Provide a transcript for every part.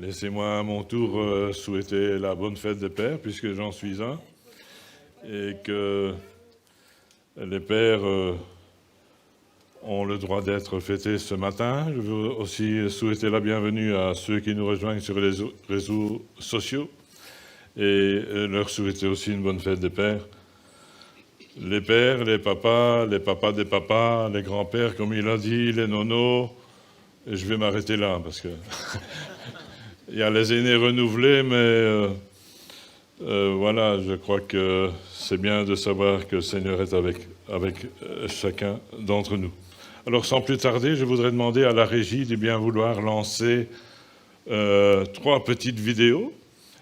Laissez-moi à mon tour souhaiter la bonne fête des pères, puisque j'en suis un, et que les pères ont le droit d'être fêtés ce matin. Je veux aussi souhaiter la bienvenue à ceux qui nous rejoignent sur les réseaux sociaux et leur souhaiter aussi une bonne fête des pères. Les pères, les papas des papas, les grands-pères, comme il a dit, les nonos, et je vais m'arrêter là, parce que il y a les aînés renouvelés, mais voilà, je crois que c'est bien de savoir que le Seigneur est avec chacun d'entre nous. Alors, sans plus tarder, je voudrais demander à la régie de bien vouloir lancer 3 petites vidéos,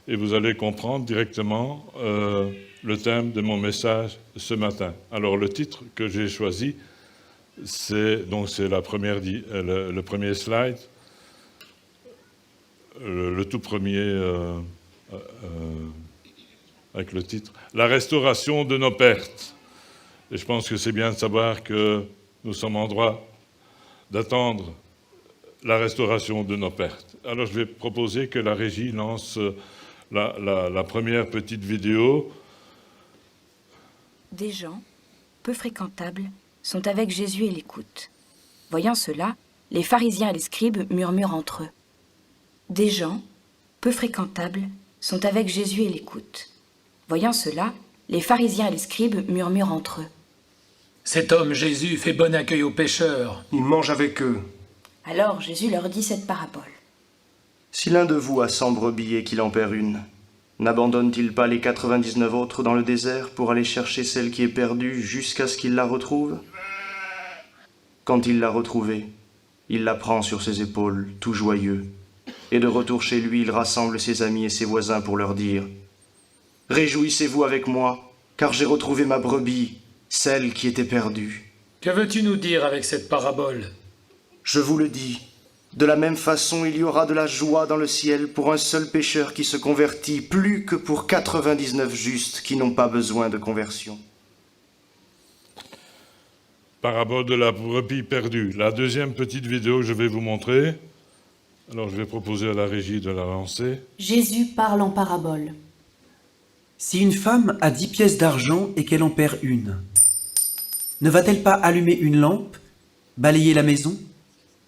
et vous allez comprendre directement le thème de mon message ce matin. Alors, le titre que j'ai choisi, c'est le premier slide, le tout premier avec le titre « La restauration de nos pertes ». Et je pense que c'est bien de savoir que nous sommes en droit d'attendre la restauration de nos pertes. Alors je vais proposer que la régie lance la première petite vidéo. Des gens, peu fréquentables, sont avec Jésus et l'écoutent. Voyant cela, les pharisiens et les scribes murmurent entre eux. Des gens, peu fréquentables, sont avec Jésus et l'écoutent. Voyant cela, les pharisiens et les scribes murmurent entre eux. Cet homme Jésus fait bon accueil aux pécheurs. Il mange avec eux. Alors Jésus leur dit cette parabole. Si l'un de vous a 100 brebis et qu'il en perd une, n'abandonne-t-il pas les 99 autres dans le désert pour aller chercher celle qui est perdue jusqu'à ce qu'il la retrouve? Quand il l'a retrouvée, il la prend sur ses épaules, tout joyeux, et de retour chez lui, il rassemble ses amis et ses voisins pour leur dire « Réjouissez-vous avec moi, car j'ai retrouvé ma brebis, celle qui était perdue. » Que veux-tu nous dire avec cette parabole? Je vous le dis, de la même façon il y aura de la joie dans le ciel pour un seul pécheur qui se convertit, plus que pour 99 justes qui n'ont pas besoin de conversion. Parabole de la brebis perdue. La deuxième petite vidéo que je vais vous montrer. Alors je vais proposer à la régie de la lancer. Jésus parle en parabole. Si une femme a 10 pièces d'argent et qu'elle en perd une, ne va-t-elle pas allumer une lampe, balayer la maison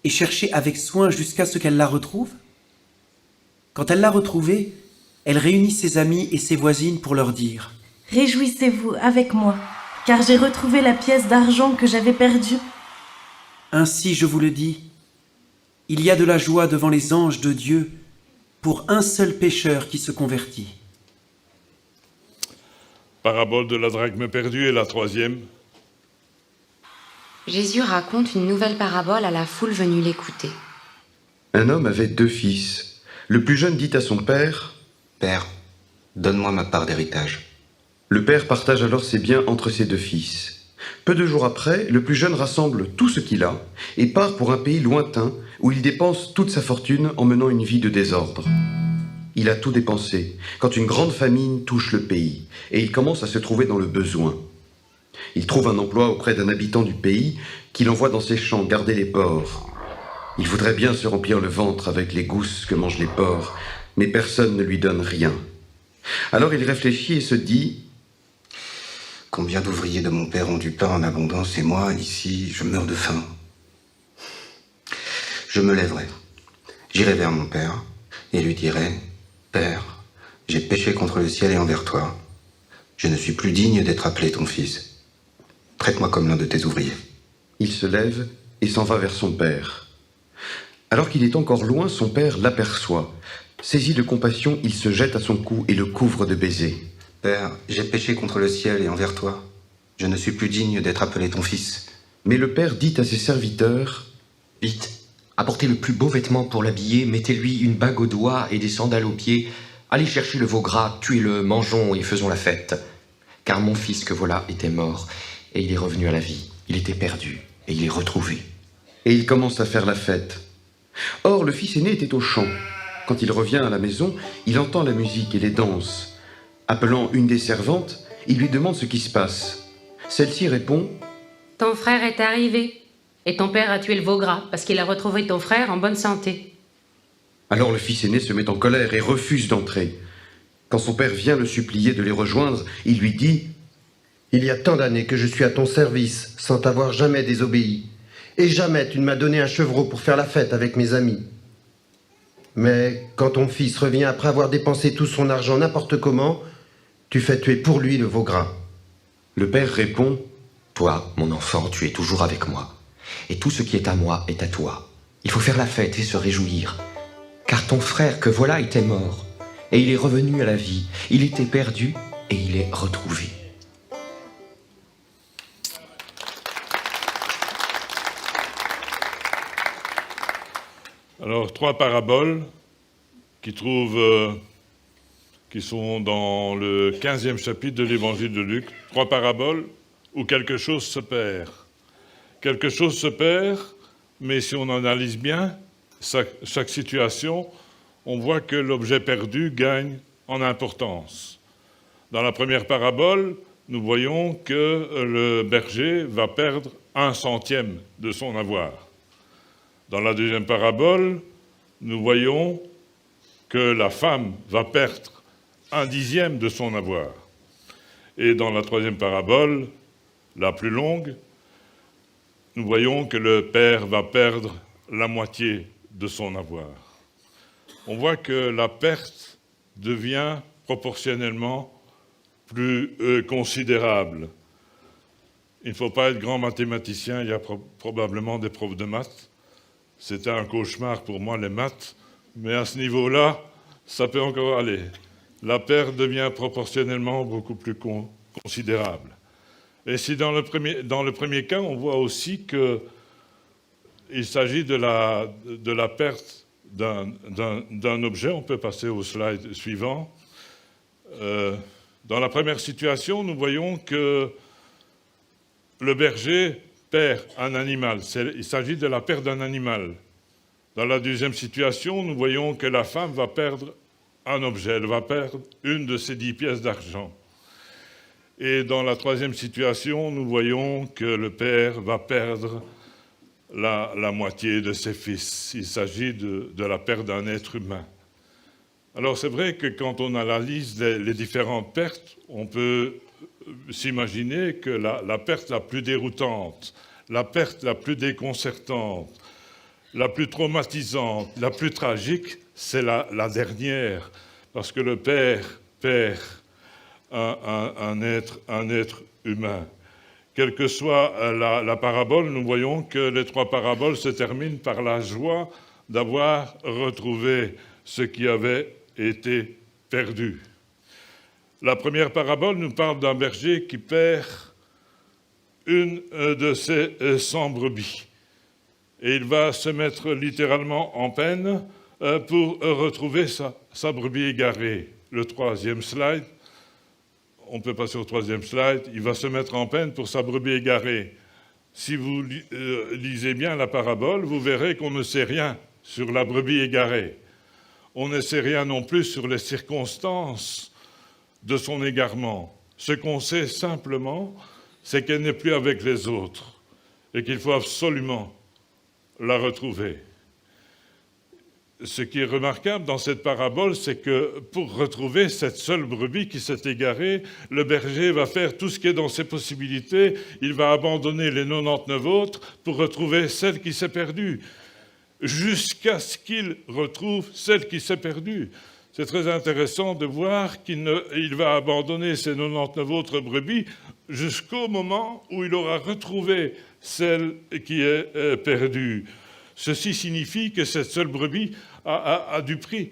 et chercher avec soin jusqu'à ce qu'elle la retrouve? Quand elle l'a retrouvée, elle réunit ses amis et ses voisines pour leur dire « Réjouissez-vous avec moi, car j'ai retrouvé la pièce d'argent que j'avais perdue. » Ainsi, je vous le dis, il y a de la joie devant les anges de Dieu pour un seul pécheur qui se convertit. Parabole de la drachme perdue et la troisième. Jésus raconte une nouvelle parabole à la foule venue l'écouter. Un homme avait 2 fils. Le plus jeune dit à son père, « Père, donne-moi ma part d'héritage. » Le père partage alors ses biens entre ses 2 fils. Peu de jours après, le plus jeune rassemble tout ce qu'il a et part pour un pays lointain où il dépense toute sa fortune en menant une vie de désordre. Il a tout dépensé quand une grande famine touche le pays et il commence à se trouver dans le besoin. Il trouve un emploi auprès d'un habitant du pays qu'il envoie dans ses champs garder les porcs. Il voudrait bien se remplir le ventre avec les gousses que mangent les porcs, mais personne ne lui donne rien. Alors il réfléchit et se dit « Combien d'ouvriers de mon père ont du pain en abondance et moi, ici, je meurs de faim. Je me lèverai, j'irai vers mon père et lui dirai « Père, j'ai péché contre le ciel et envers toi. Je ne suis plus digne d'être appelé ton fils. Traite-moi comme l'un de tes ouvriers. » Il se lève et s'en va vers son père. Alors qu'il est encore loin, son père l'aperçoit. Saisi de compassion, il se jette à son cou et le couvre de baisers. « Père, j'ai péché contre le ciel et envers toi. Je ne suis plus digne d'être appelé ton fils. » Mais le père dit à ses serviteurs, « Vite, apportez le plus beau vêtement pour l'habiller, mettez-lui une bague au doigt et des sandales aux pieds. Allez chercher le veau gras, tuez-le, mangeons et faisons la fête. Car mon fils que voilà était mort, et il est revenu à la vie. Il était perdu, et il est retrouvé. » Et il commence à faire la fête. Or, le fils aîné était au champ. Quand il revient à la maison, il entend la musique et les danses. Appelant une des servantes, il lui demande ce qui se passe. Celle-ci répond « Ton frère est arrivé, et ton père a tué le veau gras parce qu'il a retrouvé ton frère en bonne santé. » Alors le fils aîné se met en colère et refuse d'entrer. Quand son père vient le supplier de les rejoindre, il lui dit « Il y a tant d'années que je suis à ton service sans t'avoir jamais désobéi. Et jamais tu ne m'as donné un chevreau pour faire la fête avec mes amis. Mais quand ton fils revient après avoir dépensé tout son argent n'importe comment, tu fais tuer pour lui le veau gras. » Le père répond « Toi, mon enfant, tu es toujours avec moi. Et tout ce qui est à moi est à toi. Il faut faire la fête et se réjouir. Car ton frère que voilà était mort, et il est revenu à la vie. Il était perdu, et il est retrouvé. » Alors, 3 paraboles qui sont dans le 15e chapitre de l'évangile de Luc. 3 paraboles où quelque chose se perd. Quelque chose se perd, mais si on analyse bien chaque situation, on voit que l'objet perdu gagne en importance. Dans la première parabole, nous voyons que le berger va perdre 1/100 de son avoir. Dans la deuxième parabole, nous voyons que la femme va perdre 1/10 de son avoir. Et dans la troisième parabole, la plus longue, nous voyons que le père va perdre la moitié de son avoir. On voit que la perte devient proportionnellement plus considérable. Il ne faut pas être grand mathématicien, il y a probablement des profs de maths. C'était un cauchemar pour moi, les maths, mais à ce niveau-là, ça peut encore aller. La perte devient proportionnellement beaucoup plus considérable. Et si dans le premier cas, on voit aussi qu'il s'agit de la perte d'un objet, on peut passer au slide suivant. Dans la première situation, nous voyons que le berger perd un animal. Il s'agit de la perte d'un animal. Dans la deuxième situation, nous voyons que la femme va perdre un objet. Elle va perdre une de ses 10 pièces d'argent. Et dans la troisième situation, nous voyons que le père va perdre la moitié de ses fils. Il s'agit de la perte d'un être humain. Alors c'est vrai que quand on analyse les différentes pertes, on peut s'imaginer que la perte la plus déroutante, la perte la plus déconcertante, la plus traumatisante, la plus tragique, c'est la dernière, parce que le père perd un être humain. Quelle que soit la parabole, nous voyons que les 3 paraboles se terminent par la joie d'avoir retrouvé ce qui avait été perdu. La première parabole nous parle d'un berger qui perd une de ses 100 brebis. Et il va se mettre littéralement en peine pour retrouver sa brebis égarée. Le 3e slide, on peut passer au 3e slide, il va se mettre en peine pour sa brebis égarée. Si vous lisez bien la parabole, vous verrez qu'on ne sait rien sur la brebis égarée. On ne sait rien non plus sur les circonstances de son égarement. Ce qu'on sait simplement, c'est qu'elle n'est plus avec les autres et qu'il faut absolument la retrouver. Ce qui est remarquable dans cette parabole, c'est que pour retrouver cette seule brebis qui s'est égarée, le berger va faire tout ce qui est dans ses possibilités. Il va abandonner les 99 autres pour retrouver celle qui s'est perdue, jusqu'à ce qu'il retrouve celle qui s'est perdue. C'est très intéressant de voir qu'il va abandonner ses 99 autres brebis jusqu'au moment où il aura retrouvé celle qui est perdue. Ceci signifie que cette seule brebis a du prix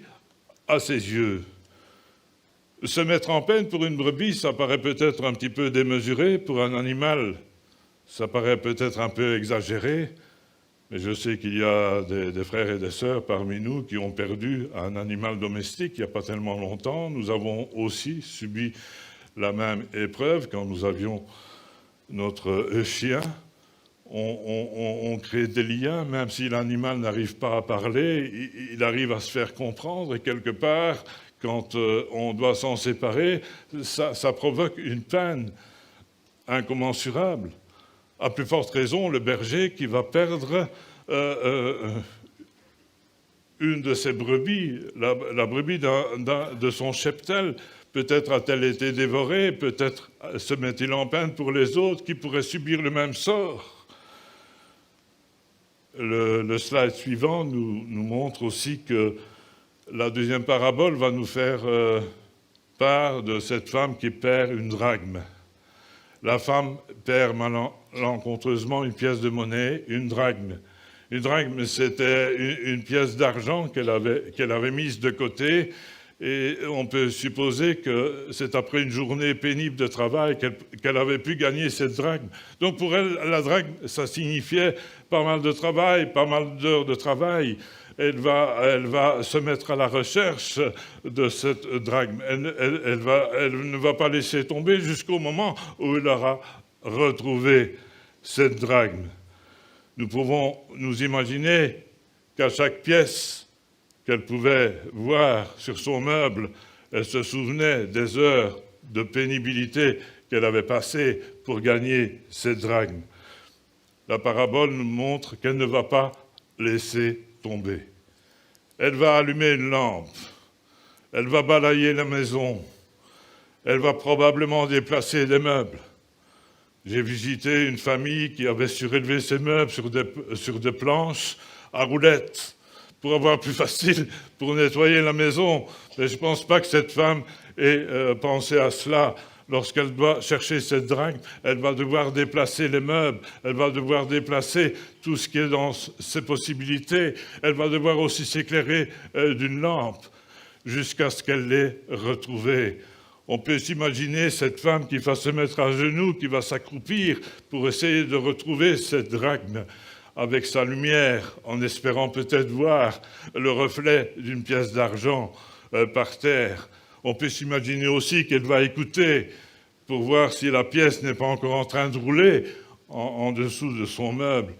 à ses yeux. Se mettre en peine pour une brebis, ça paraît peut-être un petit peu démesuré. Pour un animal, ça paraît peut-être un peu exagéré. Mais je sais qu'il y a des frères et des sœurs parmi nous qui ont perdu un animal domestique il n'y a pas tellement longtemps. Nous avons aussi subi la même épreuve quand nous avions notre chien. On crée des liens, même si l'animal n'arrive pas à parler, il arrive à se faire comprendre. Et quelque part, quand on doit s'en séparer, ça provoque une peine incommensurable. À plus forte raison, le berger qui va perdre une de ses brebis, la brebis de son cheptel. Peut-être a-t-elle été dévorée, peut-être se met-il en peine pour les autres qui pourraient subir le même sort. Le slide suivant nous montre aussi que la deuxième parabole va nous faire part de cette femme qui perd une drachme. La femme perd malencontreusement une pièce de monnaie, une drachme. Une drachme, c'était une pièce d'argent qu'elle avait mise de côté, et on peut supposer que c'est après une journée pénible de travail qu'elle avait pu gagner cette drachme. Donc pour elle, la drachme, ça signifiait pas mal de travail, pas mal d'heures de travail. Elle va se mettre à la recherche de cette drachme. Elle ne va pas laisser tomber jusqu'au moment où elle aura retrouvé cette drachme. Nous pouvons nous imaginer qu'à chaque pièce qu'elle pouvait voir sur son meuble, elle se souvenait des heures de pénibilité qu'elle avait passées pour gagner cette drachme. La parabole nous montre qu'elle ne va pas laisser tomber. Elle va allumer une lampe, elle va balayer la maison, elle va probablement déplacer des meubles. J'ai visité une famille qui avait surélevé ses meubles sur des planches à roulettes pour avoir plus facile pour nettoyer la maison. Mais je ne pense pas que cette femme ait pensé à cela. Lorsqu'elle doit chercher cette drachme, elle va devoir déplacer les meubles, elle va devoir déplacer tout ce qui est dans ses possibilités, elle va devoir aussi s'éclairer d'une lampe jusqu'à ce qu'elle l'ait retrouvée. On peut s'imaginer cette femme qui va se mettre à genoux, qui va s'accroupir pour essayer de retrouver cette drachme avec sa lumière, en espérant peut-être voir le reflet d'une pièce d'argent par terre. On peut s'imaginer aussi qu'elle va écouter pour voir si la pièce n'est pas encore en train de rouler en dessous de son meuble.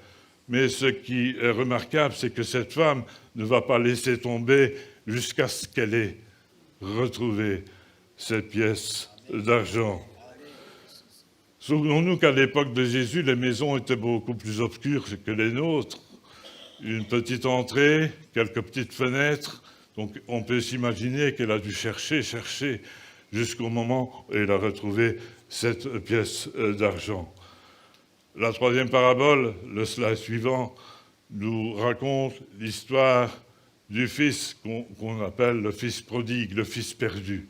Mais ce qui est remarquable, c'est que cette femme ne va pas laisser tomber jusqu'à ce qu'elle ait retrouvé cette pièce d'argent. Souvenons-nous qu'à l'époque de Jésus, les maisons étaient beaucoup plus obscures que les nôtres. Une petite entrée, quelques petites fenêtres. Donc on peut s'imaginer qu'elle a dû chercher jusqu'au moment où elle a retrouvé cette pièce d'argent. La troisième parabole, le slide suivant, nous raconte l'histoire du fils qu'on appelle le fils prodigue, le fils perdu.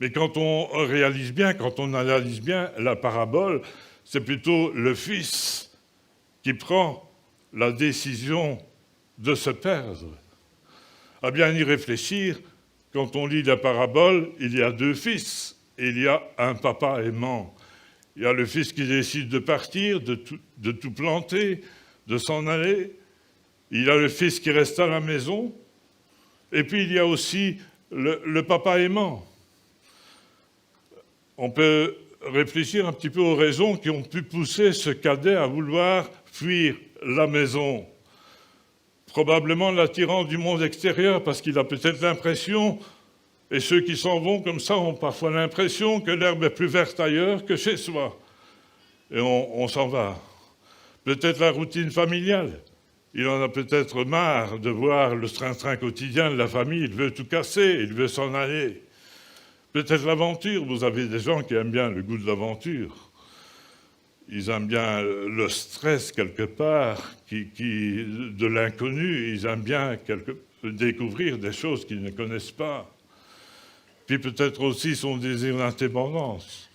Mais quand on réalise bien, quand on analyse bien la parabole, c'est plutôt le fils qui prend la décision de se perdre. À bien y réfléchir, quand on lit la parabole, il y a deux fils, et il y a un papa aimant. Il y a le fils qui décide de partir, de tout planter, de s'en aller. Il y a le fils qui reste à la maison. Et puis il y a aussi le papa aimant. On peut réfléchir un petit peu aux raisons qui ont pu pousser ce cadet à vouloir fuir la maison. Probablement l'attirant du monde extérieur, parce qu'il a peut-être l'impression, et ceux qui s'en vont comme ça ont parfois l'impression que l'herbe est plus verte ailleurs que chez soi. Et on s'en va. Peut-être la routine familiale. Il en a peut-être marre de voir le train-train quotidien de la famille, il veut tout casser, il veut s'en aller. Peut-être l'aventure, vous avez des gens qui aiment bien le goût de l'aventure. Ils aiment bien le stress quelque part, de l'inconnu, ils aiment bien découvrir des choses qu'ils ne connaissent pas. Puis peut-être aussi son désir d'indépendance.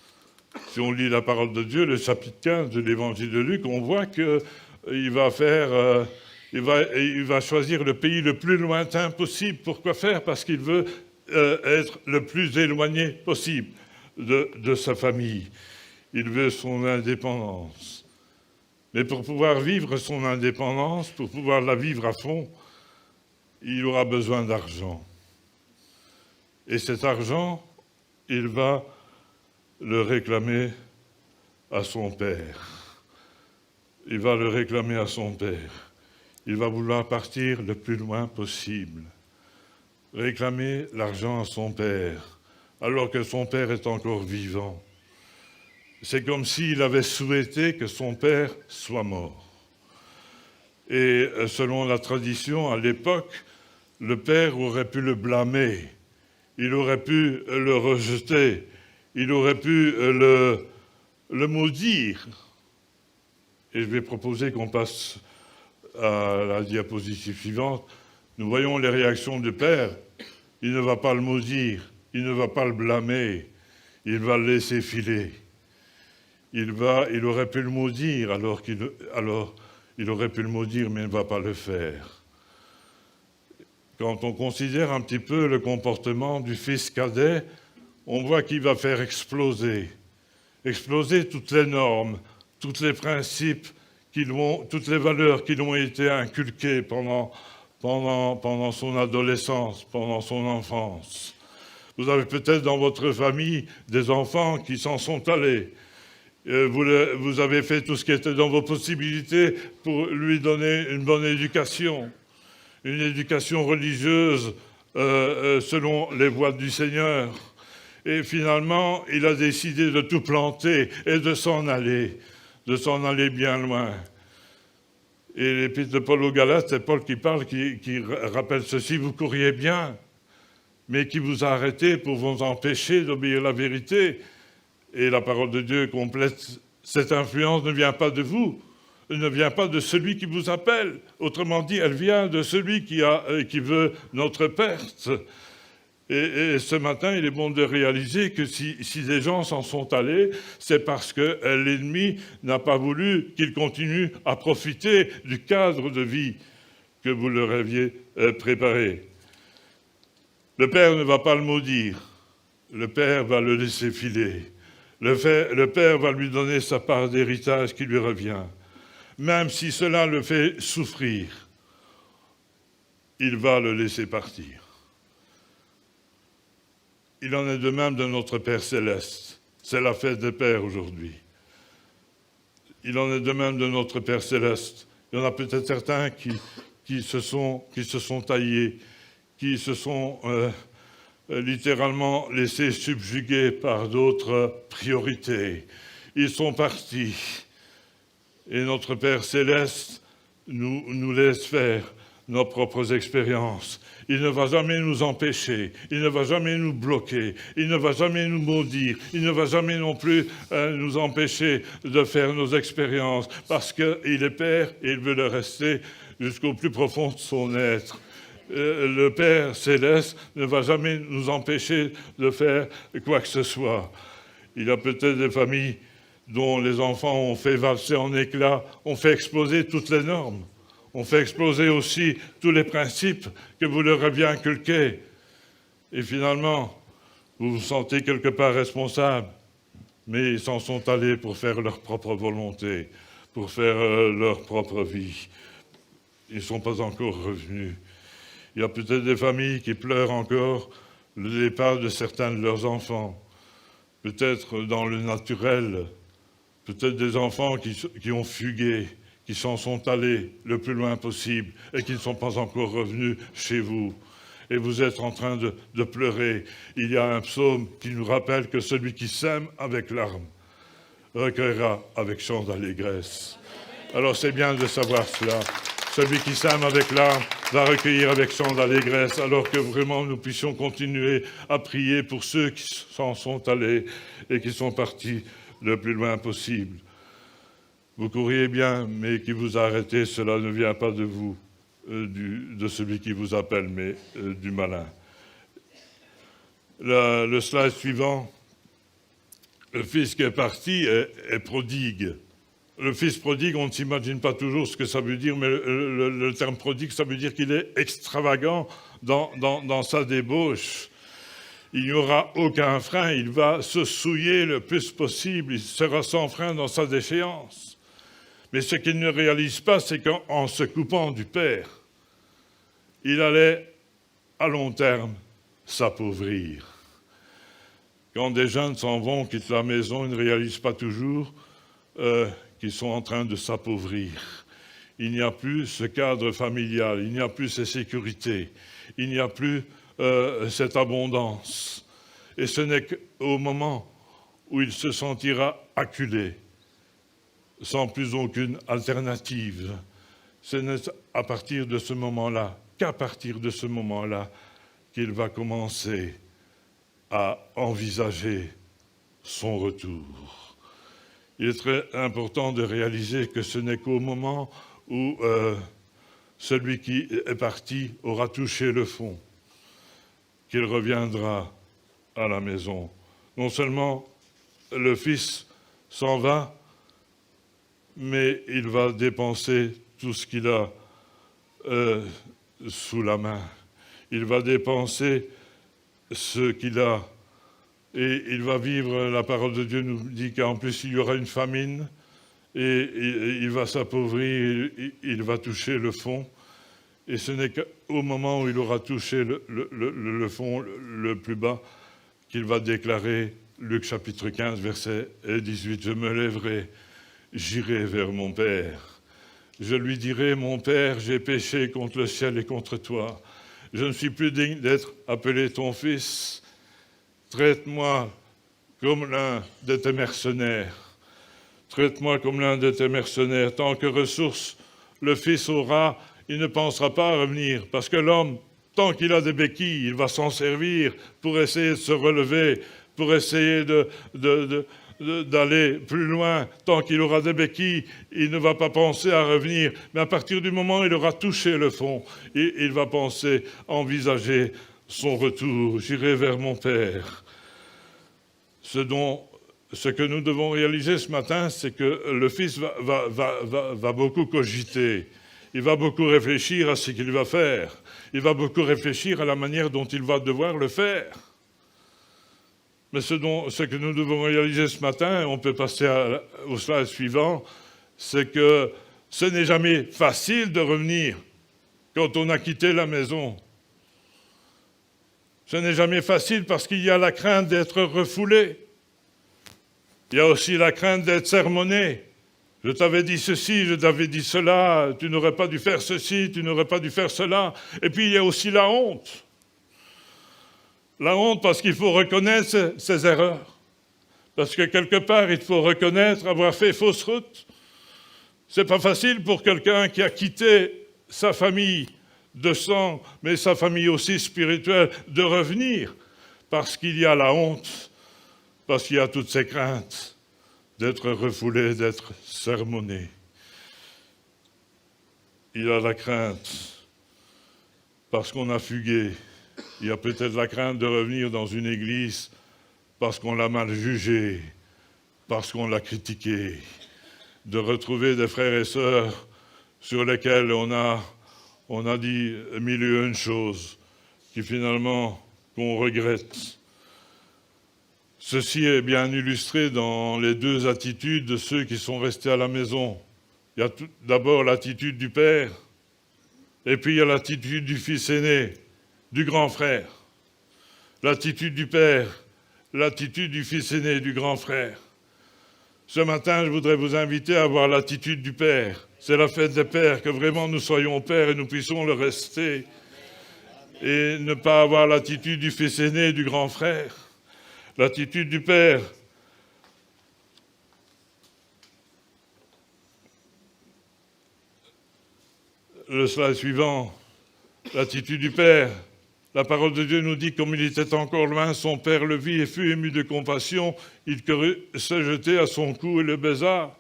Si on lit la parole de Dieu, le chapitre 15 de l'évangile de Luc, on voit qu'il va choisir le pays le plus lointain possible. Pourquoi faire? Parce qu'il veut être le plus éloigné possible de sa famille. Il veut son indépendance. Mais pour pouvoir vivre son indépendance, pour pouvoir la vivre à fond, il aura besoin d'argent. Et cet argent, il va le réclamer à son père. Il va le réclamer à son père. Il va vouloir partir le plus loin possible. Réclamer l'argent à son père, alors que son père est encore vivant. C'est comme s'il avait souhaité que son père soit mort. Et selon la tradition, à l'époque, le père aurait pu le blâmer, il aurait pu le rejeter, il aurait pu le maudire. Et je vais proposer qu'on passe à la diapositive suivante. Nous voyons les réactions du père. Il ne va pas le maudire, il ne va pas le blâmer, il va le laisser filer. Il aurait pu le maudire, alors il aurait pu le maudire, mais il ne va pas le faire. Quand on considère un petit peu le comportement du fils cadet, on voit qu'il va faire exploser toutes les normes, tous les principes, toutes les valeurs qui lui ont été inculquées pendant son adolescence, pendant son enfance. Vous avez peut-être dans votre famille des enfants qui s'en sont allés. Vous avez fait tout ce qui était dans vos possibilités pour lui donner une bonne éducation, une éducation religieuse selon les voies du Seigneur. Et finalement, il a décidé de tout planter et de s'en aller bien loin. Et l'épître de Paul aux Galates, c'est Paul qui parle, qui rappelle ceci: vous couriez bien, mais qui vous a arrêté pour vous empêcher d'obéir à la vérité. Et la parole de Dieu complète: cette influence ne vient pas de vous, ne vient pas de celui qui vous appelle. Autrement dit, elle vient de celui qui veut notre perte. Et ce matin, il est bon de réaliser que si des gens s'en sont allés, c'est parce que l'ennemi n'a pas voulu qu'ils continuent à profiter du cadre de vie que vous leur aviez préparé. Le Père ne va pas le maudire, le Père va le laisser filer. Le Père va lui donner sa part d'héritage qui lui revient. Même si cela le fait souffrir, il va le laisser partir. Il en est de même de notre Père céleste. C'est la fête des Pères aujourd'hui. Il en est de même de notre Père céleste. Il y en a peut-être certains qui se sont taillés, qui se sont littéralement laissés subjuguer par d'autres priorités. Ils sont partis. Et notre Père céleste nous laisse faire nos propres expériences. Il ne va jamais nous empêcher, il ne va jamais nous bloquer, il ne va jamais nous maudire, il ne va jamais non plus nous empêcher de faire nos expériences, parce qu'il est Père et il veut le rester jusqu'au plus profond de son être. Le Père céleste ne va jamais nous empêcher de faire quoi que ce soit. Il y a peut-être des familles dont les enfants ont fait valser en éclats, ont fait exploser toutes les normes. On fait exploser aussi tous les principes que vous leur aviez inculqués. Et finalement, vous vous sentez quelque part responsable, mais ils s'en sont allés pour faire leur propre volonté, pour faire leur propre vie. Ils ne sont pas encore revenus. Il y a peut-être des familles qui pleurent encore le départ de certains de leurs enfants, peut-être dans le naturel, peut-être des enfants qui ont fugué, qui s'en sont allés le plus loin possible et qui ne sont pas encore revenus chez vous. Et vous êtes en train de pleurer. Il y a un psaume qui nous rappelle que celui qui sème avec larmes recueillera avec chant d'allégresse. Alors c'est bien de savoir cela. Celui qui sème avec larmes va recueillir avec chant d'allégresse, alors que vraiment nous puissions continuer à prier pour ceux qui s'en sont allés et qui sont partis le plus loin possible. Vous courriez bien, mais qui vous a arrêté, cela ne vient pas de vous, de celui qui vous appelle, mais du malin. Le slide suivant, le fils qui est parti est prodigue. Le fils prodigue, on ne s'imagine pas toujours ce que ça veut dire, mais le terme prodigue, ça veut dire qu'il est extravagant dans sa débauche. Il n'y aura aucun frein, il va se souiller le plus possible, il sera sans frein dans sa déchéance. Mais ce qu'il ne réalise pas, c'est qu'en se coupant du Père, il allait, à long terme, s'appauvrir. Quand des jeunes s'en vont, quittent la maison, ils ne réalisent pas toujours qu'ils sont en train de s'appauvrir. Il n'y a plus ce cadre familial, il n'y a plus ces sécurités, il n'y a plus cette abondance. Et ce n'est qu'au moment où il se sentira acculé, sans plus aucune alternative. Ce n'est à partir de ce moment-là qu'à partir de ce moment-là qu'il va commencer à envisager son retour. Il est très important de réaliser que ce n'est qu'au moment où celui qui est parti aura touché le fond qu'il reviendra à la maison. Non seulement le Fils s'en va, mais il va dépenser tout ce qu'il a sous la main. Il va dépenser ce qu'il a et il va vivre. La parole de Dieu nous dit qu'en plus il y aura une famine et il va s'appauvrir, il va toucher le fond. Et ce n'est qu'au moment où il aura touché le fond le plus bas qu'il va déclarer, Luc chapitre 15, verset 18, « Je me lèverai, j'irai vers mon Père. Je lui dirai, mon Père, j'ai péché contre le ciel et contre toi. Je ne suis plus digne d'être appelé ton fils. Traite-moi comme l'un de tes mercenaires. Traite-moi comme l'un de tes mercenaires. Tant que ressource le Fils aura, il ne pensera pas à revenir. Parce que l'homme, tant qu'il a des béquilles, il va s'en servir pour essayer de se relever, pour essayer d'aller plus loin. Tant qu'il aura des béquilles, il ne va pas penser à revenir. Mais à partir du moment où il aura touché le fond, il va penser, envisager son retour. J'irai vers mon Père. Ce que nous devons réaliser ce matin, c'est que le Fils va beaucoup cogiter. Il va beaucoup réfléchir à ce qu'il va faire. Il va beaucoup réfléchir à la manière dont il va devoir le faire. Mais ce que nous devons réaliser ce matin, on peut passer au slide suivant, c'est que ce n'est jamais facile de revenir quand on a quitté la maison. Ce n'est jamais facile parce qu'il y a la crainte d'être refoulé. Il y a aussi la crainte d'être sermonné. Je t'avais dit ceci, je t'avais dit cela, tu n'aurais pas dû faire ceci, tu n'aurais pas dû faire cela. Et puis il y a aussi la honte. La honte parce qu'il faut reconnaître ses erreurs. Parce que quelque part, il faut reconnaître avoir fait fausse route. C'est pas facile pour quelqu'un qui a quitté sa famille de sang, mais sa famille aussi spirituelle, de revenir. Parce qu'il y a la honte, parce qu'il y a toutes ces craintes d'être refoulé, d'être sermonné. Il y a la crainte parce qu'on a fugué. Il y a peut-être la crainte de revenir dans une église parce qu'on l'a mal jugé, parce qu'on l'a critiqué, de retrouver des frères et sœurs sur lesquels on a dit mille et une choses qui finalement qu'on regrette. Ceci est bien illustré dans les deux attitudes de ceux qui sont restés à la maison. Il y a d'abord l'attitude du père, et puis il y a l'attitude du fils aîné, du grand frère. L'attitude du père, l'attitude du fils aîné, du grand frère. Ce matin, je voudrais vous inviter à avoir l'attitude du père. C'est la fête des pères, que vraiment nous soyons pères et nous puissions le rester. Et ne pas avoir l'attitude du fils aîné et du grand frère. L'attitude du père. Le slide suivant. L'attitude du père. La parole de Dieu nous dit, comme il était encore loin, son père le vit et fut ému de compassion. Il courut se jeter à son cou et le baisa.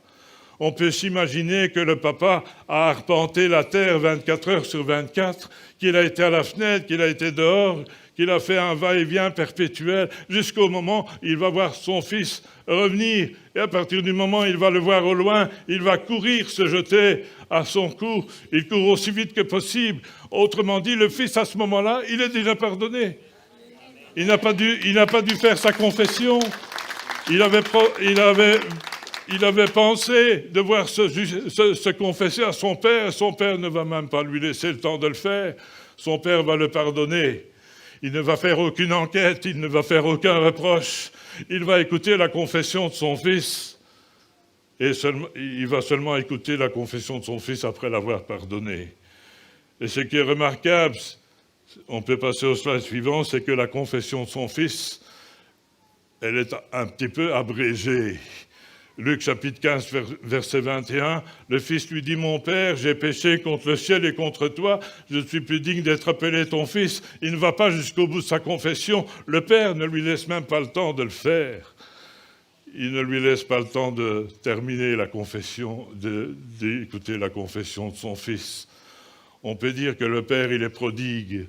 On peut s'imaginer que le papa a arpenté la terre 24 heures sur 24, qu'il a été à la fenêtre, qu'il a été dehors, qu'il a fait un va-et-vient perpétuel, jusqu'au moment où il va voir son fils revenir. Et à partir du moment où il va le voir au loin, il va courir, se jeter à son cou. Il court aussi vite que possible. Autrement dit, le fils, à ce moment-là, il est déjà pardonné. Il n'a pas dû faire sa confession. Il avait pensé devoir se confesser à son père. Son père ne va même pas lui laisser le temps de le faire. Son père va le pardonner. Il ne va faire aucune enquête, il ne va faire aucun reproche. Il va écouter la confession de son fils. Et il va seulement écouter la confession de son fils après l'avoir pardonné. Et ce qui est remarquable, on peut passer au slide suivant, c'est que la confession de son fils, elle est un petit peu abrégée. Luc chapitre 15, verset 21, le fils lui dit « Mon père, j'ai péché contre le ciel et contre toi, je ne suis plus digne d'être appelé ton fils. » Il ne va pas jusqu'au bout de sa confession. Le père ne lui laisse même pas le temps de le faire. Il ne lui laisse pas le temps de terminer la confession, d'écouter la confession de son fils. On peut dire que le père, il est prodigue,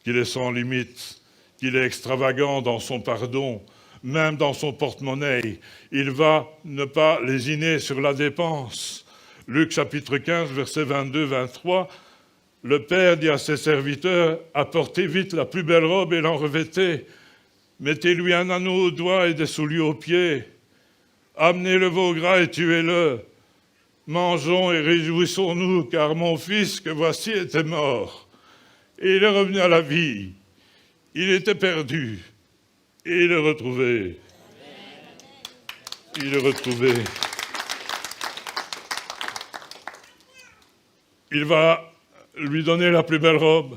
qu'il est sans limite, qu'il est extravagant dans son pardon, même dans son porte-monnaie. Il va ne pas lésiner sur la dépense. Luc chapitre 15, versets 22-23, le père dit à ses serviteurs, « Apportez vite la plus belle robe et l'en revêtez. Mettez-lui un anneau au doigt et des souliers aux pieds. Amenez le veau gras et tuez-le. Mangeons et réjouissons-nous, car mon fils que voici était mort. Et il est revenu à la vie. Il était perdu. Et il est retrouvé. Il est retrouvé. Il va lui donner la plus belle robe.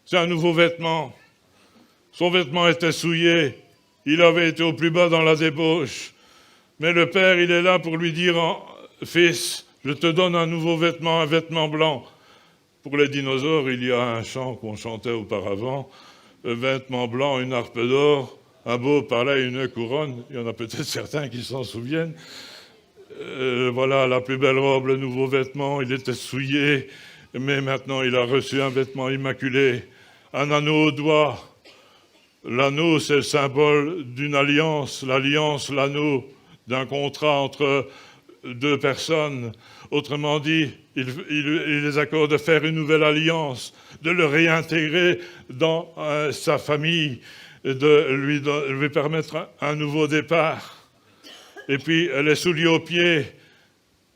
C'est un nouveau vêtement. Son vêtement était souillé. Il avait été au plus bas dans la débauche. Mais le père, il est là pour lui dire, « Fils, je te donne un nouveau vêtement, un vêtement blanc. » Pour les dinosaures, il y a un chant qu'on chantait auparavant, un vêtement blanc, une harpe d'or, un beau palais, une couronne. Il y en a peut-être certains qui s'en souviennent. Voilà, la plus belle robe, le nouveau vêtement, il était souillé, mais maintenant il a reçu un vêtement immaculé, un anneau au doigt. L'anneau, c'est le symbole d'une alliance, l'alliance, l'anneau d'un contrat entre deux personnes. Autrement dit, il les accorde de faire une nouvelle alliance, de le réintégrer dans sa famille, de lui permettre un nouveau départ. Et puis, les souliers aux pieds,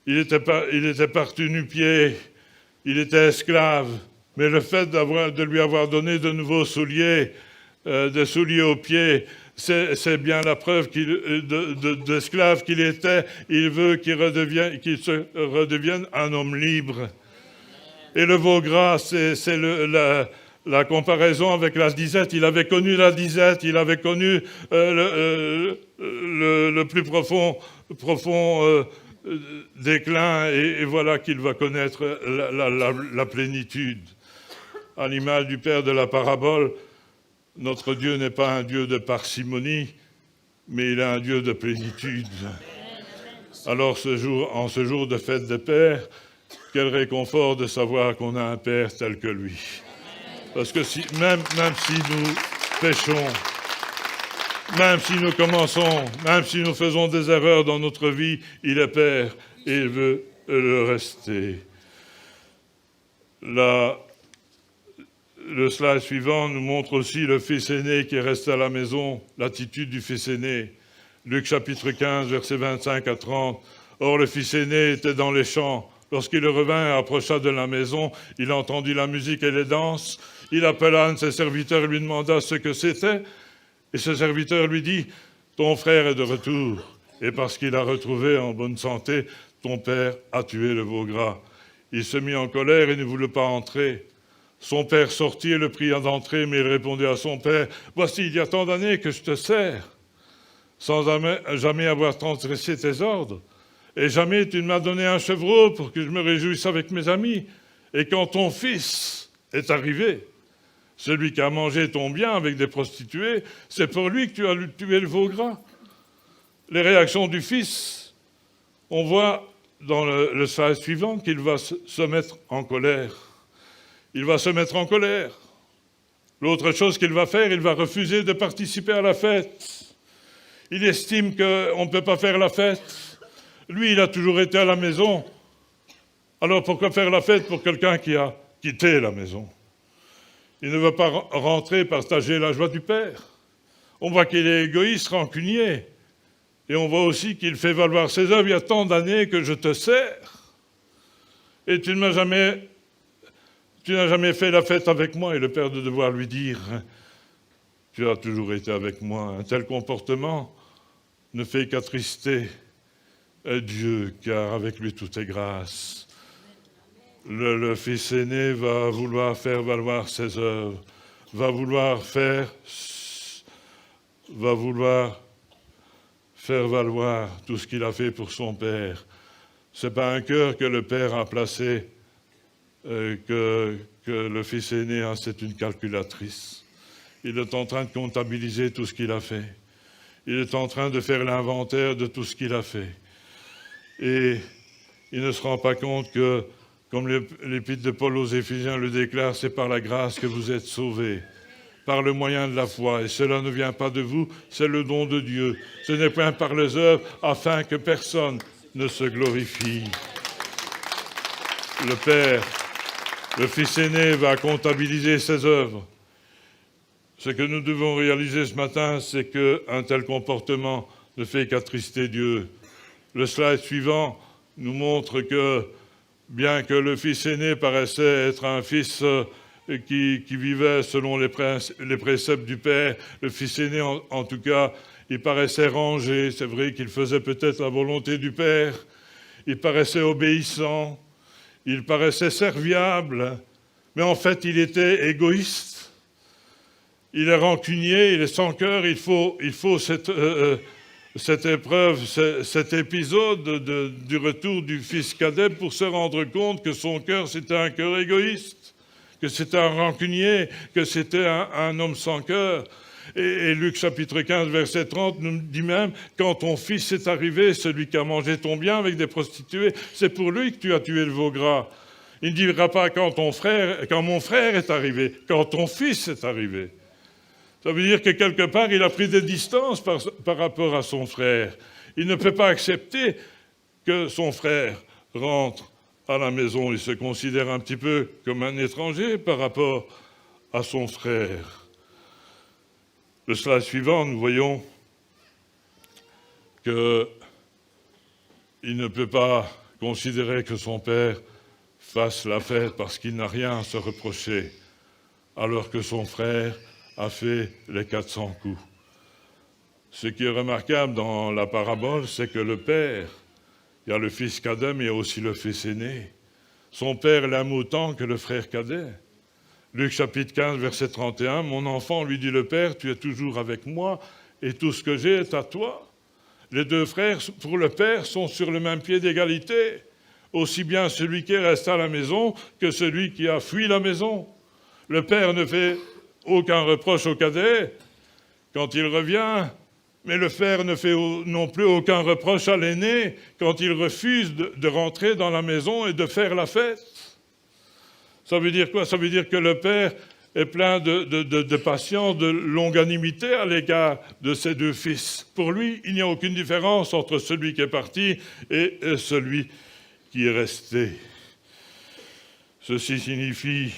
il était parti nu-pied, il était esclave, mais le fait de lui avoir donné de nouveaux souliers, des souliers aux pieds, c'est bien la preuve d'esclave qu'il était. Il veut qu'il se redevienne un homme libre. Et le veau gras, c'est la comparaison avec la disette. Il avait connu la disette, il avait connu le plus profond déclin, et voilà qu'il va connaître la plénitude. À l'image du père de la parabole, notre Dieu n'est pas un Dieu de parcimonie, mais il est un Dieu de plénitude. Alors en ce jour de fête des pères, quel réconfort de savoir qu'on a un Père tel que lui. Parce que même si nous péchons, même si nous commençons, même si nous faisons des erreurs dans notre vie, il est Père et il veut le rester. Le slide suivant nous montre aussi le fils aîné qui est resté à la maison, l'attitude du fils aîné. Luc chapitre 15, versets 25 à 30. Or, le fils aîné était dans les champs. Lorsqu'il revint et approcha de la maison, il entendit la musique et les danses. Il appela un de ses serviteurs et lui demanda ce que c'était. Et ce serviteur lui dit, « Ton frère est de retour, et parce qu'il a retrouvé en bonne santé, ton père a tué le veau gras. » Il se mit en colère et ne voulut pas entrer. Son père sortit et le pria d'entrer, mais il répondit à son père, « Voici, il y a tant d'années que je te sers, sans jamais avoir transgressé tes ordres. Et jamais tu ne m'as donné un chevreau pour que je me réjouisse avec mes amis. Et quand ton fils est arrivé, celui qui a mangé ton bien avec des prostituées, c'est pour lui que tu as tué le veau gras. » Les réactions du fils, on voit dans le slide suivant qu'il va se mettre en colère. Il va se mettre en colère. L'autre chose qu'il va faire, il va refuser de participer à la fête. Il estime qu'on ne peut pas faire la fête. Lui, il a toujours été à la maison. Alors pourquoi faire la fête pour quelqu'un qui a quitté la maison? Il ne veut pas rentrer, partager la joie du Père. On voit qu'il est égoïste, rancunier. Et on voit aussi qu'il fait valoir ses œuvres. Il y a tant d'années que je te sers. Et tu n'as jamais fait la fête avec moi. Et le Père de devoir lui dire, tu as toujours été avec moi. Un tel comportement ne fait qu'attrister Dieu, car avec lui tout est grâce. Le fils aîné va vouloir faire valoir ses œuvres, va vouloir faire faire valoir tout ce qu'il a fait pour son père. Ce n'est pas un cœur que le père a placé, que le fils aîné, c'est une calculatrice. Il est en train de comptabiliser tout ce qu'il a fait. Il est en train de faire l'inventaire de tout ce qu'il a fait. Et il ne se rend pas compte que, comme l'épître de Paul aux Éphésiens le déclare, c'est par la grâce que vous êtes sauvés, par le moyen de la foi. Et cela ne vient pas de vous, c'est le don de Dieu. Ce n'est point par les œuvres, afin que personne ne se glorifie. Le Père, le Fils aîné, va comptabiliser ses œuvres. Ce que nous devons réaliser ce matin, c'est qu'un tel comportement ne fait qu'attrister Dieu. Le slide suivant nous montre que, bien que le fils aîné paraissait être un fils qui vivait selon les préceptes du père, le fils aîné, en tout cas, il paraissait rangé. C'est vrai qu'il faisait peut-être la volonté du père. Il paraissait obéissant. Il paraissait serviable. Mais en fait, il était égoïste. Il est rancunier, il est sans cœur. Il faut cette épreuve, cet épisode du retour du fils cadet pour se rendre compte que son cœur, c'était un cœur égoïste, que c'était un rancunier, que c'était un homme sans cœur. Et Luc chapitre 15, verset 30 nous dit même, quand ton fils est arrivé, celui qui a mangé ton bien avec des prostituées, c'est pour lui que tu as tué le veau gras. Il ne dira pas quand mon frère est arrivé, quand ton fils est arrivé. Ça veut dire que quelque part, il a pris des distances par rapport à son frère. Il ne peut pas accepter que son frère rentre à la maison. Il se considère un petit peu comme un étranger par rapport à son frère. Le slide suivant, nous voyons qu'il ne peut pas considérer que son père fasse la fête parce qu'il n'a rien à se reprocher, alors que son frère a fait les 400 coups. Ce qui est remarquable dans la parabole, c'est que le père, il y a le fils cadet, mais il y a aussi le fils aîné. Son père l'aime autant que le frère cadet. Luc chapitre 15, verset 31, « Mon enfant, lui dit le père, tu es toujours avec moi, et tout ce que j'ai est à toi. » Les deux frères, pour le père, sont sur le même pied d'égalité, aussi bien celui qui reste à la maison que celui qui a fui la maison. Le père ne fait aucun reproche au cadet quand il revient, mais le frère ne fait non plus aucun reproche à l'aîné quand il refuse de rentrer dans la maison et de faire la fête. Ça veut dire quoi? Ça veut dire que le père est plein de patience, de longanimité à l'égard de ses deux fils. Pour lui, il n'y a aucune différence entre celui qui est parti et celui qui est resté. Ceci signifie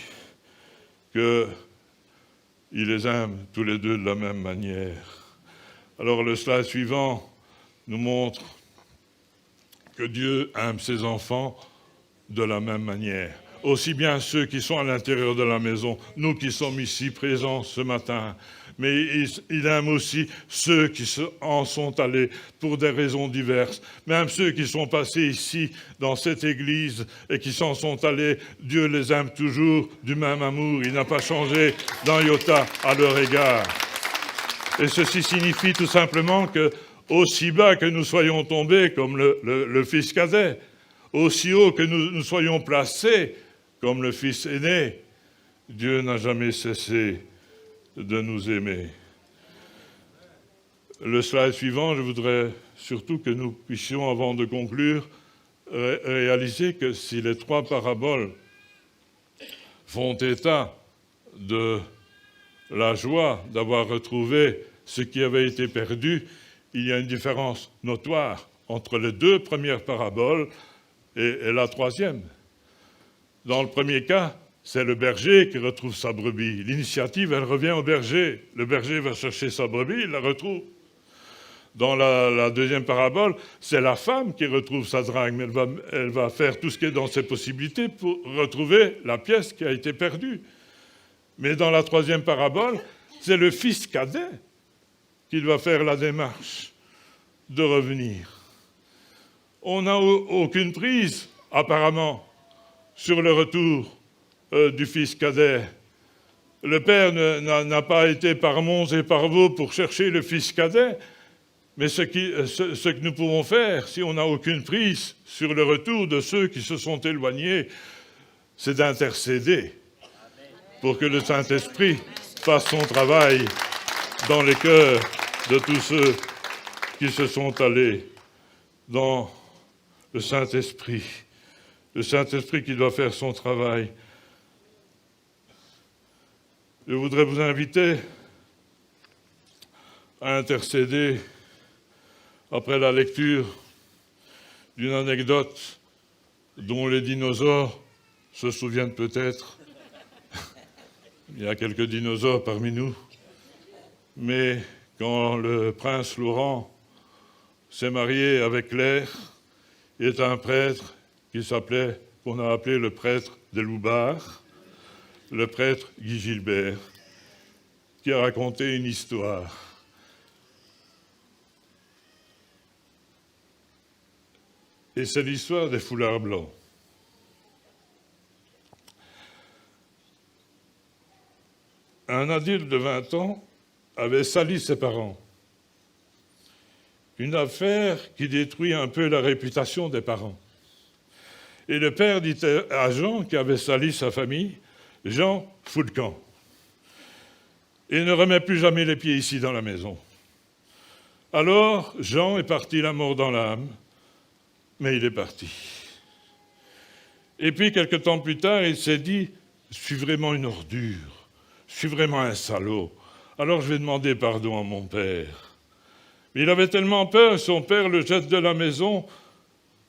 que il les aime tous les deux de la même manière. Alors le slide suivant nous montre que Dieu aime ses enfants de la même manière. Aussi bien ceux qui sont à l'intérieur de la maison, nous qui sommes ici présents ce matin, mais il aime aussi ceux qui en sont allés pour des raisons diverses. Même ceux qui sont passés ici, dans cette église, et qui s'en sont allés, Dieu les aime toujours du même amour. Il n'a pas changé d'un iota à leur égard. Et ceci signifie tout simplement que, aussi bas que nous soyons tombés, comme le fils cadet, aussi haut que nous soyons placés, comme le fils aîné, Dieu n'a jamais cessé de nous aimer. Le slide suivant, je voudrais surtout que nous puissions, avant de conclure, réaliser que si les trois paraboles font état de la joie d'avoir retrouvé ce qui avait été perdu, il y a une différence notoire entre les deux premières paraboles et la troisième. Dans le premier cas, c'est le berger qui retrouve sa brebis. L'initiative, elle revient au berger. Le berger va chercher sa brebis, il la retrouve. Dans la deuxième parabole, c'est la femme qui retrouve sa drague, mais elle va faire tout ce qui est dans ses possibilités pour retrouver la pièce qui a été perdue. Mais dans la troisième parabole, c'est le fils cadet qui doit faire la démarche de revenir. On n'a aucune prise, apparemment, sur le retour du fils cadet. Le père n'a pas été par monts et par vaux pour chercher le fils cadet, Mais ce que nous pouvons faire, si on n'a aucune prise sur le retour de ceux qui se sont éloignés, c'est d'intercéder pour que le Saint-Esprit fasse son travail dans les cœurs de tous ceux qui se sont allés dans le Saint-Esprit. Le Saint-Esprit qui doit faire son travail. Je voudrais vous inviter à intercéder après la lecture d'une anecdote dont les dinosaures se souviennent peut-être. Il y a quelques dinosaures parmi nous. Mais quand le prince Laurent s'est marié avec Claire, il est un prêtre qu'on a appelé le prêtre de Loubard, le prêtre Guy Gilbert, qui a raconté une histoire. Et c'est l'histoire des foulards blancs. Un adulte de 20 ans avait sali ses parents. Une affaire qui détruit un peu la réputation des parents. Et le père dit à Jean, qui avait sali sa famille, « Jean, fous le camp. Et ne remets plus jamais les pieds ici dans la maison. » Alors, Jean est parti la mort dans l'âme, mais il est parti. Et puis, quelque temps plus tard, il s'est dit « Je suis vraiment une ordure, je suis vraiment un salaud. Alors je vais demander pardon à mon père. » Mais il avait tellement peur, son père le jette de la maison.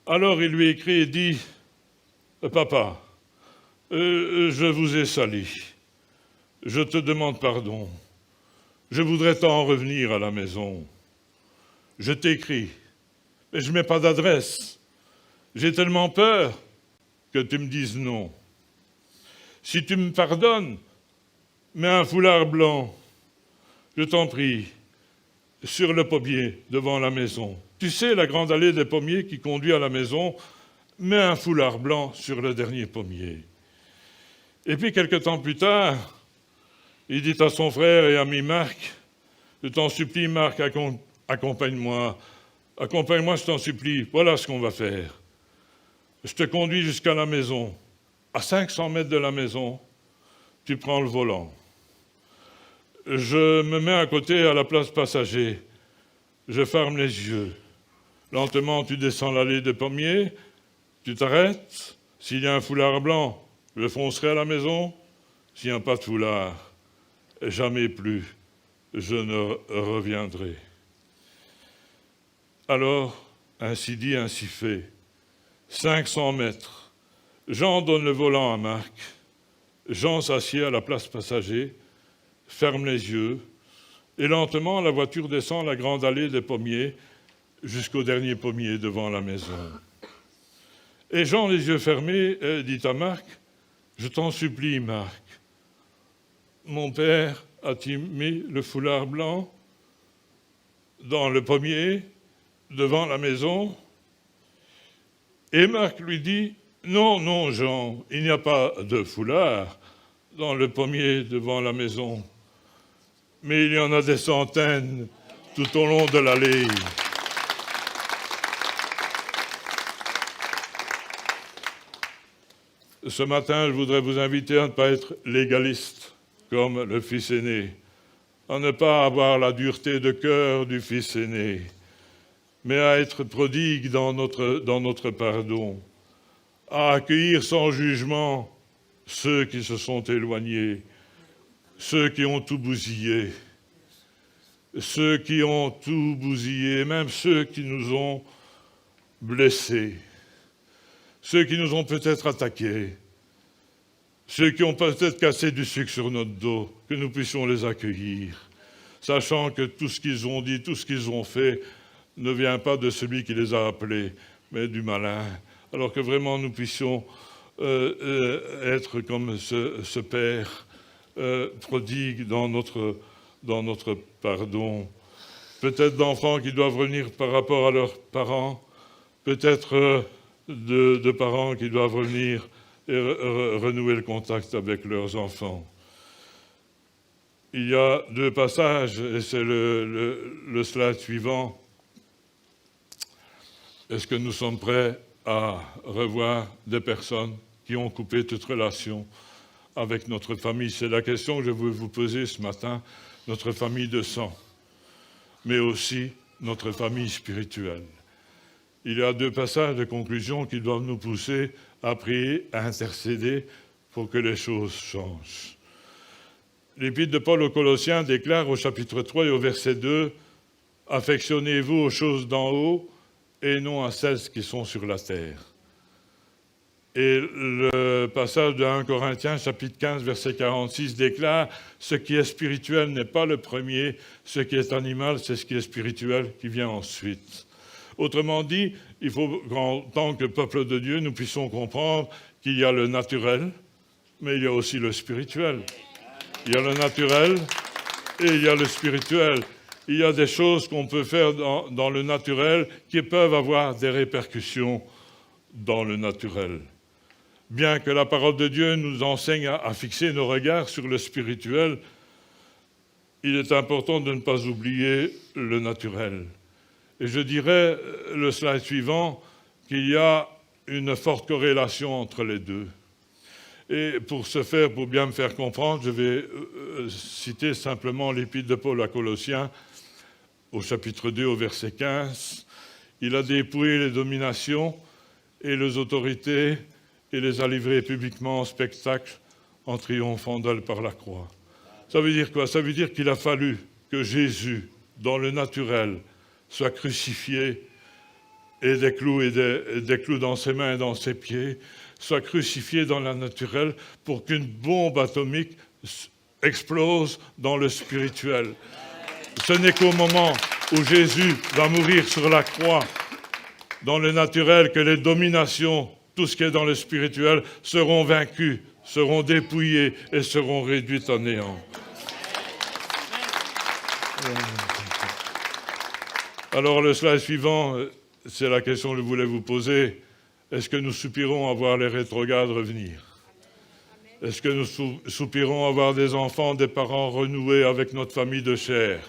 Alors il lui écrit et dit « Papa, je vous ai sali. Je te demande pardon. Je voudrais t'en revenir à la maison. Je t'écris, mais je ne mets pas d'adresse. J'ai tellement peur que tu me dises non. Si tu me pardonnes, mets un foulard blanc, je t'en prie, sur le pommier devant la maison. Tu sais, la grande allée des pommiers qui conduit à la maison, mets un foulard blanc sur le dernier pommier. » Et puis, quelque temps plus tard, il dit à son frère et ami Marc, « Je t'en supplie, Marc, accompagne-moi. Accompagne-moi, je t'en supplie. Voilà ce qu'on va faire. Je te conduis jusqu'à la maison. À 500 mètres de la maison, tu prends le volant. Je me mets à côté à la place passager. Je ferme les yeux. Lentement, tu descends l'allée des pommiers. Tu t'arrêtes. S'il y a un foulard blanc, je foncerai à la maison. S'il n'y a pas de foulard, jamais plus je ne reviendrai. » Alors, ainsi dit, ainsi fait. 500 mètres. Jean donne le volant à Marc. Jean s'assied à la place passager, ferme les yeux, et lentement, la voiture descend la grande allée des pommiers jusqu'au dernier pommier devant la maison. Et Jean, les yeux fermés, dit à Marc, « Je t'en supplie, Marc, mon père a-t-il mis le foulard blanc dans le pommier devant la maison ?» Et Marc lui dit, « Non, non, Jean, il n'y a pas de foulard dans le pommier devant la maison, mais il y en a des centaines tout au long de l'allée. » Ce matin, je voudrais vous inviter à ne pas être légaliste comme le fils aîné, à ne pas avoir la dureté de cœur du fils aîné, mais à être prodigue dans notre pardon, à accueillir sans jugement ceux qui se sont éloignés, ceux qui ont tout bousillé, même ceux qui nous ont blessés, ceux qui nous ont peut-être attaqués, ceux qui ont peut-être cassé du sucre sur notre dos, que nous puissions les accueillir, sachant que tout ce qu'ils ont dit, tout ce qu'ils ont fait, ne vient pas de celui qui les a appelés, mais du malin. Alors que vraiment nous puissions être comme ce Père prodigue dans notre pardon. Peut-être d'enfants qui doivent revenir par rapport à leurs parents, peut-être de parents qui doivent revenir et renouer le contact avec leurs enfants. Il y a deux passages, et c'est le slide suivant, Est-ce que nous sommes prêts à revoir des personnes qui ont coupé toute relation avec notre famille? C'est la question que je veux vous poser ce matin, notre famille de sang, mais aussi notre famille spirituelle. Il y a 2 passages de conclusion qui doivent nous pousser à prier, à intercéder pour que les choses changent. L'Épître de Paul aux Colossiens déclare au chapitre 3 et au verset 2 « Affectionnez-vous aux choses d'en haut et non à celles qui sont sur la terre ». Et le passage de 1 Corinthiens, chapitre 15, verset 46, déclare « Ce qui est spirituel n'est pas le premier, ce qui est animal, c'est ce qui est spirituel qui vient ensuite. » Autrement dit, il faut qu'en tant que peuple de Dieu, nous puissions comprendre qu'il y a le naturel, mais il y a aussi le spirituel. Il y a le naturel et il y a le spirituel. Il y a des choses qu'on peut faire dans le naturel qui peuvent avoir des répercussions dans le naturel. Bien que la parole de Dieu nous enseigne à fixer nos regards sur le spirituel, il est important de ne pas oublier le naturel. Et je dirais, le slide suivant, qu'il y a une forte corrélation entre les deux. Et pour ce faire, pour bien me faire comprendre, je vais citer simplement l'Épître de Paul à Colossiens, au chapitre 2, au verset 15. Il a dépouillé les dominations et les autorités et les a livrées publiquement en spectacle en triomphant d'elles par la croix. Ça veut dire quoi? Ça veut dire qu'il a fallu que Jésus, dans le naturel, soit crucifié et des clous dans ses mains et dans ses pieds, soit crucifié dans la naturelle pour qu'une bombe atomique explose dans le spirituel. Ce n'est qu'au moment où Jésus va mourir sur la croix, dans le naturel, que les dominations, tout ce qui est dans le spirituel, seront vaincues, seront dépouillées et seront réduites à néant. Alors le slide suivant, c'est la question que je voulais vous poser. Est-ce que nous soupirons à voir les rétrogrades revenir? Est-ce que nous soupirons à voir des enfants, des parents renouer avec notre famille de chair?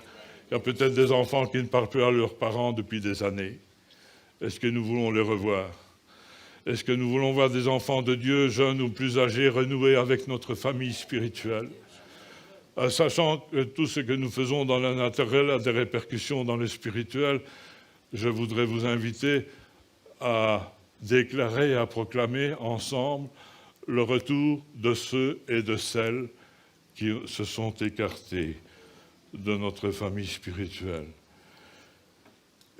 Il y a peut-être des enfants qui ne parlent plus à leurs parents depuis des années. Est-ce que nous voulons les revoir? Est-ce que nous voulons voir des enfants de Dieu, jeunes ou plus âgés, renouer avec notre famille spirituelle? Sachant que tout ce que nous faisons dans le naturel a des répercussions dans le spirituel, je voudrais vous inviter à déclarer et à proclamer ensemble le retour de ceux et de celles qui se sont écartés de notre famille spirituelle.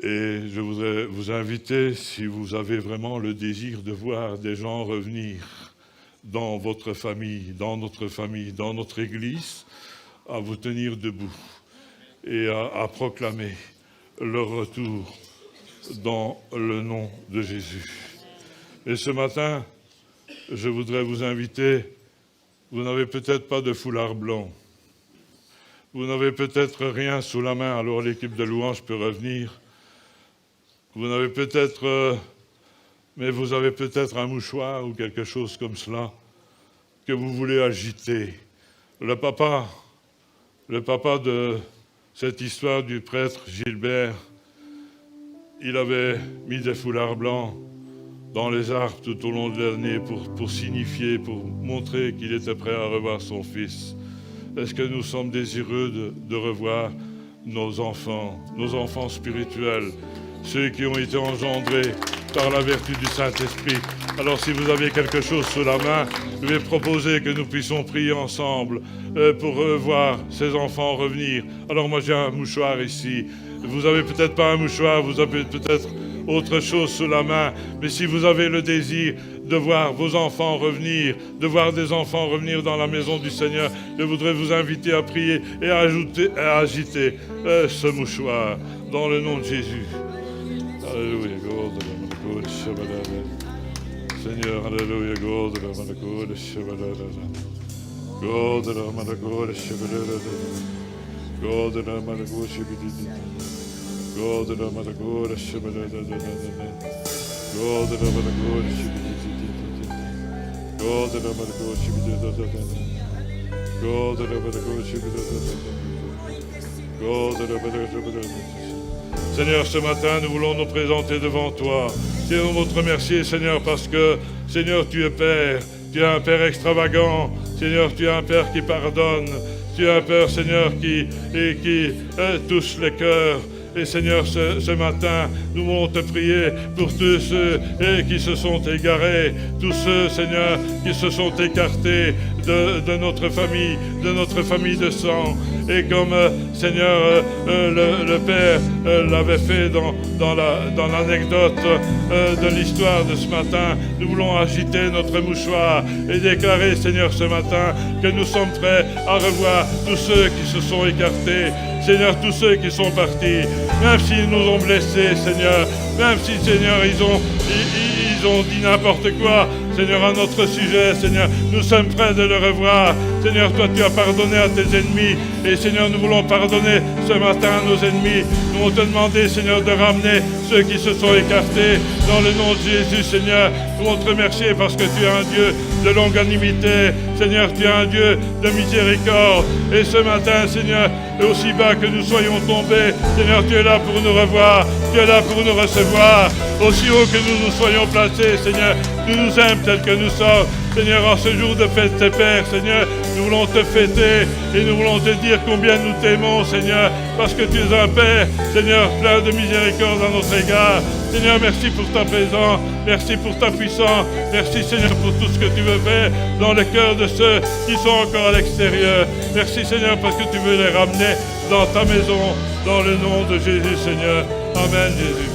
Et je voudrais vous inviter, si vous avez vraiment le désir de voir des gens revenir dans votre famille, dans notre Église, à vous tenir debout et à proclamer le retour dans le nom de Jésus. Et ce matin, je voudrais vous inviter, vous n'avez peut-être pas de foulard blanc, vous n'avez peut-être rien sous la main, alors l'équipe de louange peut revenir. Vous n'avez peut-être, mais vous avez peut-être un mouchoir ou quelque chose comme cela que vous voulez agiter. Le papa de cette histoire du prêtre Gilbert, il avait mis des foulards blancs dans les arbres tout au long de l'année pour signifier, pour montrer qu'il était prêt à revoir son fils. Est-ce que nous sommes désireux de revoir nos enfants spirituels, ceux qui ont été engendrés par la vertu du Saint-Esprit? Alors si vous avez quelque chose sous la main, je vais proposer que nous puissions prier ensemble pour voir ces enfants revenir. Alors moi j'ai un mouchoir ici. Vous n'avez peut-être pas un mouchoir, vous avez peut-être autre chose sous la main, mais si vous avez le désir de voir vos enfants revenir, de voir des enfants revenir dans la maison du Seigneur, je voudrais vous inviter à prier et à agiter ce mouchoir dans le nom de Jésus. Alléluia, Seigneur, alléluia, Seigneur, ce matin, nous voulons nous présenter devant toi. Seigneur, nous voulons te remercier, Seigneur, parce que, Seigneur, tu es Père. Tu es un Père extravagant. Seigneur, tu es un Père qui pardonne. Tu es un Père, Seigneur, qui touche les cœurs. Et Seigneur, ce matin, nous voulons te prier pour tous ceux qui se sont égarés, tous ceux, Seigneur, qui se sont écartés de notre famille de sang. Et comme, Seigneur, le Père l'avait fait dans l'anecdote de l'histoire de ce matin, nous voulons agiter notre mouchoir et déclarer, Seigneur, ce matin, que nous sommes prêts à revoir tous ceux qui se sont écartés. Seigneur, tous ceux qui sont partis, même s'ils nous ont blessés, Seigneur, même si, Seigneur, ils ont dit n'importe quoi, Seigneur, à notre sujet, Seigneur, nous sommes prêts de le revoir. Seigneur, toi, tu as pardonné à tes ennemis, et Seigneur, nous voulons pardonner ce matin à nos ennemis. Nous voulons te demander, Seigneur, de ramener ceux qui se sont écartés dans le nom de Jésus, Seigneur. Nous voulons te remercier parce que tu es un Dieu de longanimité. Seigneur, tu es un Dieu de miséricorde. Et ce matin, Seigneur, aussi bas que nous soyons tombés, Seigneur, tu es là pour nous revoir, tu es là pour nous recevoir. Aussi haut que nous nous soyons placés, Seigneur, tu nous aimes tels que nous sommes. Seigneur, en ce jour de fête des Pères, Seigneur, nous voulons te fêter et nous voulons te dire combien nous t'aimons, Seigneur, parce que tu es un Père, Seigneur, plein de miséricorde à notre égard. Seigneur, merci pour ta présence, merci pour ta puissance, merci, Seigneur, pour tout ce que tu veux faire dans le cœur de ceux qui sont encore à l'extérieur. Merci, Seigneur, parce que tu veux les ramener dans ta maison, dans le nom de Jésus, Seigneur. Amen, Jésus.